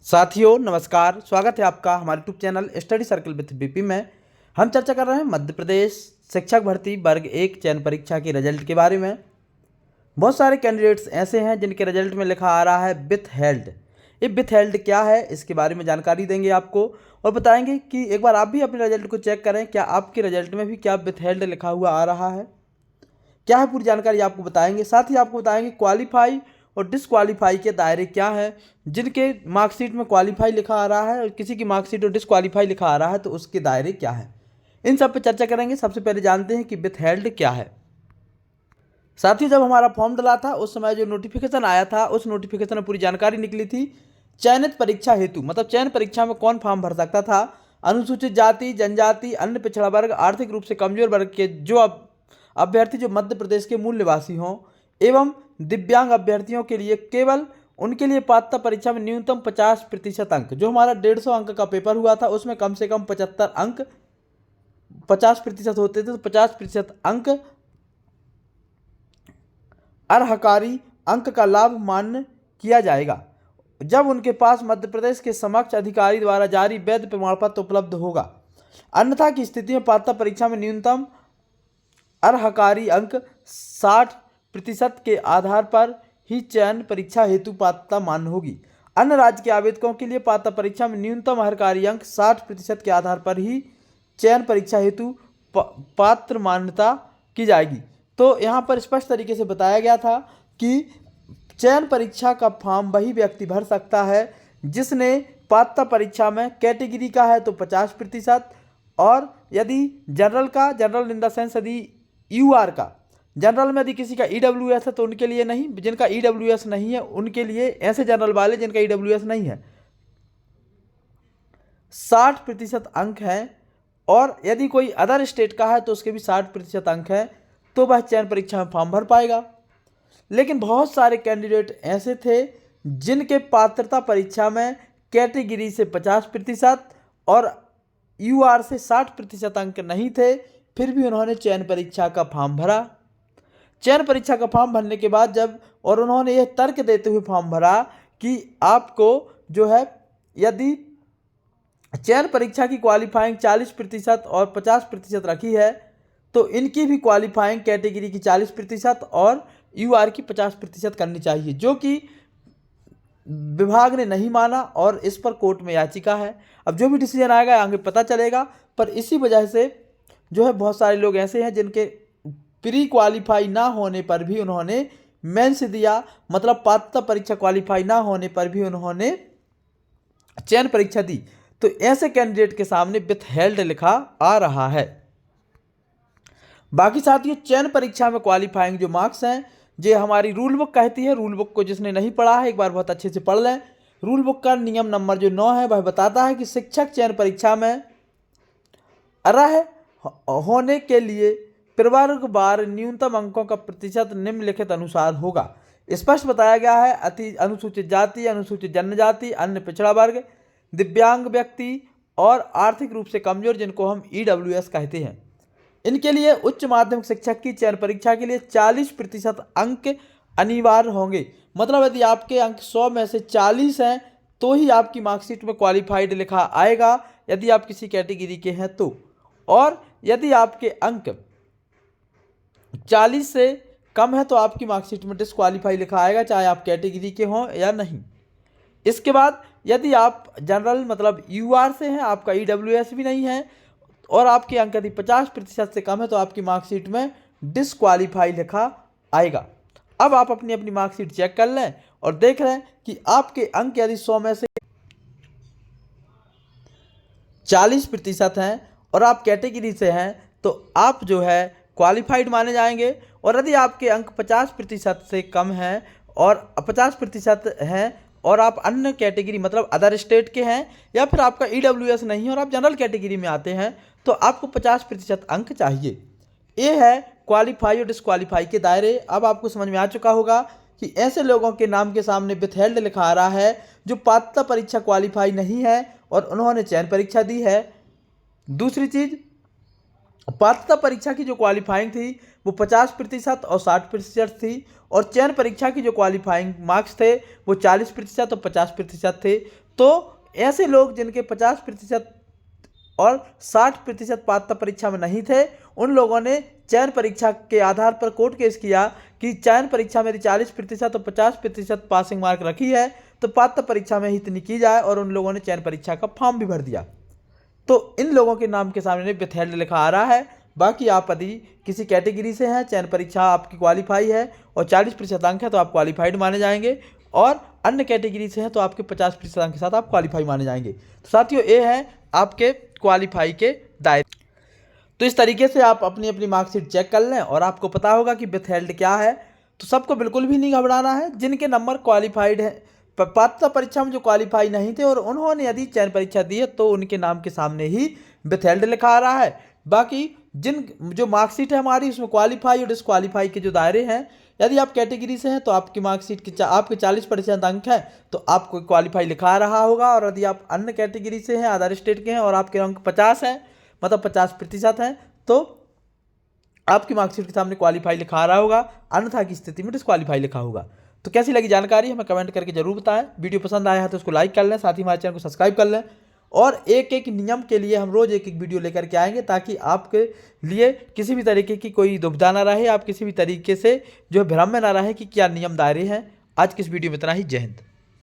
साथियों नमस्कार, स्वागत है आपका हमारे YouTube channel study circle with BP में। हम चर्चा कर रहे हैं मध्य प्रदेश शिक्षक भर्ती वर्ग 1 चयन परीक्षा के रिजल्ट के बारे में। बहुत सारे कैंडिडेट्स ऐसे हैं जिनके रिजल्ट में लिखा आ रहा है विथ हेल्ड। ये विथ हेल्ड क्या है, इसके बारे में जानकारी देंगे आपको और बताएंगे कि एक बार आप भी अपने रिजल्ट को चेक करें, क्या आपके रिजल्ट में भी क्या विथ हेल्ड लिखा हुआ आ रहा है, क्या है पूरी जानकारी आपको बताएंगे। साथ ही आपको बताएंगे क्वालिफाई और डिसक्वालीफाई के दायरे क्या हैं। जिनके मार्कशीट में क्वालिफाई लिखा आ रहा है और किसी की मार्कशीट और डिसक्वालीफाई लिखा आ रहा है तो उसके दायरे क्या हैं, इन सब पे चर्चा करेंगे। सबसे पहले जानते हैं कि विथ हेल्ड क्या है। साथ ही जब हमारा फॉर्म डला था उस समय जो नोटिफिकेशन आया था उस नोटिफिकेशन में पूरी जानकारी निकली थी चयनित परीक्षा हेतु, मतलब चयन परीक्षा में कौन फॉर्म भर सकता था। अनुसूचित जाति, जनजाति, अन्य पिछड़ा वर्ग, आर्थिक रूप से कमजोर वर्ग के जो अभ्यर्थी जो मध्य प्रदेश के मूल निवासी हों एवं दिव्यांग अभ्यर्थियों के लिए केवल उनके लिए पात्रता परीक्षा में न्यूनतम 50% अंक, जो हमारा 150 अंक का पेपर हुआ था उसमें कम से कम 75 अंक 50% होते थे, तो 50% अंक अर्हकारी अंक का लाभ मान्य किया जाएगा जब उनके पास मध्य प्रदेश के समक्ष अधिकारी द्वारा जारी वैध प्रमाण पत्र उपलब्ध होगा। अन्यथा की स्थिति में पात्रता परीक्षा में न्यूनतम अर्हकारी अंक 60% के आधार पर ही चयन परीक्षा हेतु पात्रता मान्य होगी। अन्य राज्य के आवेदकों के लिए पात्रता परीक्षा में न्यूनतम अर्हकारी अंक 60% के आधार पर ही चयन परीक्षा हेतु पात्र मान्यता की जाएगी। तो यहाँ पर स्पष्ट तरीके से बताया गया था कि चयन परीक्षा का फॉर्म वही व्यक्ति भर सकता है जिसने पात्रता परीक्षा में कैटेगरी का है तो 50%, और यदि जनरल का, जनरल इन द सेंस यदि यूआर का, जनरल में यदि किसी का ईडब्ल्यूएस है तो उनके लिए नहीं, जिनका ईडब्ल्यूएस नहीं है उनके लिए, ऐसे जनरल वाले जिनका ईडब्ल्यूएस नहीं है 60% अंक हैं, और यदि कोई अदर स्टेट का है तो उसके भी 60% अंक हैं, तो वह चयन परीक्षा में फॉर्म भर पाएगा। लेकिन बहुत सारे कैंडिडेट ऐसे थे जिनके पात्रता परीक्षा में कैटेगरी से 50% और यूआर से 60% अंक नहीं थे, फिर भी उन्होंने चयन परीक्षा का फॉर्म भरा। चयन परीक्षा का फॉर्म भरने के बाद जब, और उन्होंने यह तर्क देते हुए फॉर्म भरा कि आपको जो है यदि चयन परीक्षा की क्वालिफाइंग 40% और 50% रखी है तो इनकी भी क्वालिफाइंग कैटेगरी की 40% और यूआर की 50% करनी चाहिए, जो कि विभाग ने नहीं माना और इस पर कोर्ट में याचिका है। अब जो भी डिसीजन आएगा आगे पता चलेगा, पर इसी वजह से जो है बहुत सारे लोग ऐसे हैं जिनके प्री क्वालिफाई ना होने पर भी उन्होंने मेंस दिया, मतलब पात्रता परीक्षा क्वालिफाई ना होने पर भी उन्होंने चयन परीक्षा दी। तो ऐसे कैंडिडेट के सामने विथ हेल्ड लिखा आ रहा है। बाकी साथियों, चयन परीक्षा में क्वालिफाइंग जो मार्क्स हैं ये हमारी रूल बुक कहती है। रूल बुक को जिसने नहीं पढ़ा है एक बार बहुत अच्छे से पढ़ लें। रूल बुक का नियम नंबर जो 9 है वह बताता है कि शिक्षक चयन परीक्षा में अर्ह होने के लिए प्रवर्ग बार न्यूनतम अंकों का प्रतिशत निम्नलिखित अनुसार होगा। स्पष्ट बताया गया है अति अनुसूचित जाति, अनुसूचित जनजाति, अन्य पिछड़ा वर्ग, दिव्यांग व्यक्ति और आर्थिक रूप से कमजोर जिनको हम ईडब्ल्यूएस कहते हैं, इनके लिए उच्च माध्यमिक शिक्षक की चयन परीक्षा के लिए 40% अंक अनिवार्य होंगे। मतलब यदि आपके अंक 100 में से 40 हैं तो ही आपकी मार्कशीट में क्वालिफाइड लिखा आएगा, यदि आप किसी कैटेगरी के हैं तो। और यदि आपके अंक 40 से कम है तो आपकी मार्कशीट में डिसक्वालीफाई लिखा आएगा, चाहे आप कैटेगरी के हों या नहीं। इसके बाद यदि आप जनरल मतलब यूआर से हैं, आपका ईडब्ल्यूएस भी नहीं है और आपके अंक यदि 50% से कम है तो आपकी मार्कशीट में डिसक्वालीफाई लिखा आएगा। अब आप अपनी अपनी मार्कशीट चेक कर लें और देख लें कि आपके अंक यदि 100 में से 40% हैं और आप कैटेगरी से हैं तो आप जो है क्वालिफाइड माने जाएंगे। और यदि आपके अंक 50% से कम हैं और 50% हैं और आप अन्य कैटेगरी मतलब अदर स्टेट के हैं या फिर आपका ईडब्ल्यूएस नहीं है और आप जनरल कैटेगरी में आते हैं तो आपको 50% अंक चाहिए। ये है क्वालिफाई और डिसक्वालीफाई के दायरे। अब आपको समझ में आ चुका होगा कि ऐसे लोगों के नाम के सामने विथ हेल्ड लिखा आ रहा है जो पात्रता परीक्षा क्वालिफाई नहीं है और उन्होंने चयन परीक्षा दी है। दूसरी चीज, पात्रता परीक्षा की जो क्वालिफाइंग थी वो 50% और 60% थी, और चयन परीक्षा की जो क्वालिफाइंग मार्क्स थे वो 40% और 50% थे। तो ऐसे लोग जिनके 50% और 60% पात्रता परीक्षा में नहीं थे, उन लोगों ने चयन परीक्षा के आधार पर कोर्ट केस किया कि चयन परीक्षा मेरी 40% और 50% पासिंग मार्क रखी है, तो पात्रता परीक्षा में ही इतनी की जाए, और उन लोगों ने चयन परीक्षा का फॉर्म भी भर दिया। तो इन लोगों के नाम के सामने विथहेल्ड लिखा आ रहा है। बाकी आप यदि किसी कैटेगरी से हैं, चयन परीक्षा आपकी क्वालिफाई है और 40% अंक है तो आप क्वालिफाइड माने जाएंगे, और अन्य कैटेगरी से हैं तो आपके 50% अंक के साथ आप क्वालिफाई माने जाएंगे। तो साथियों, ये है आपके क्वालिफाई के दायरे। तो इस तरीके से आप अपनी अपनी मार्कशीट चेक कर लें और आपको पता होगा कि विथहेल्ड क्या है। तो सबको बिल्कुल भी नहीं घबराना है। जिनके नंबर क्वालिफाइड है, पात्रता परीक्षा में जो क्वालिफाई नहीं थे और उन्होंने यदि चयन परीक्षा दी है, तो उनके नाम के सामने ही विथहेल्ड लिखा आ रहा है। बाकी जिन जो मार्कशीट है हमारी, उसमें क्वालिफाई और डिसक्वालीफाई के जो दायरे हैं, यदि आप कैटेगरी से हैं तो आपकी मार्कशीट के आपके 40% अंक हैं तो आपको क्वालिफाई लिखा रहा होगा, और यदि आप अन्य कैटेगरी से हैं, अदर स्टेट के हैं, और आपके अंक 50 हैं, मतलब 50% हैं, तो आपकी मार्कशीट के सामने क्वालिफाई लिखा रहा होगा, अन्यथा की स्थिति में डिसक्वालीफाई लिखा होगा। तो कैसी लगी जानकारी हमें कमेंट करके जरूर बताएं। वीडियो पसंद आया है तो उसको लाइक कर लें, साथ ही हमारे चैनल को सब्सक्राइब कर लें, और एक एक नियम के लिए हम रोज एक एक वीडियो लेकर के आएंगे, ताकि आपके लिए किसी भी तरीके की कोई दुविधा ना रहे, आप किसी भी तरीके से जो भ्रम में ना रहे कि क्या नियम दायरे हैं। आज की इस वीडियो में इतना ही। जय हिंद।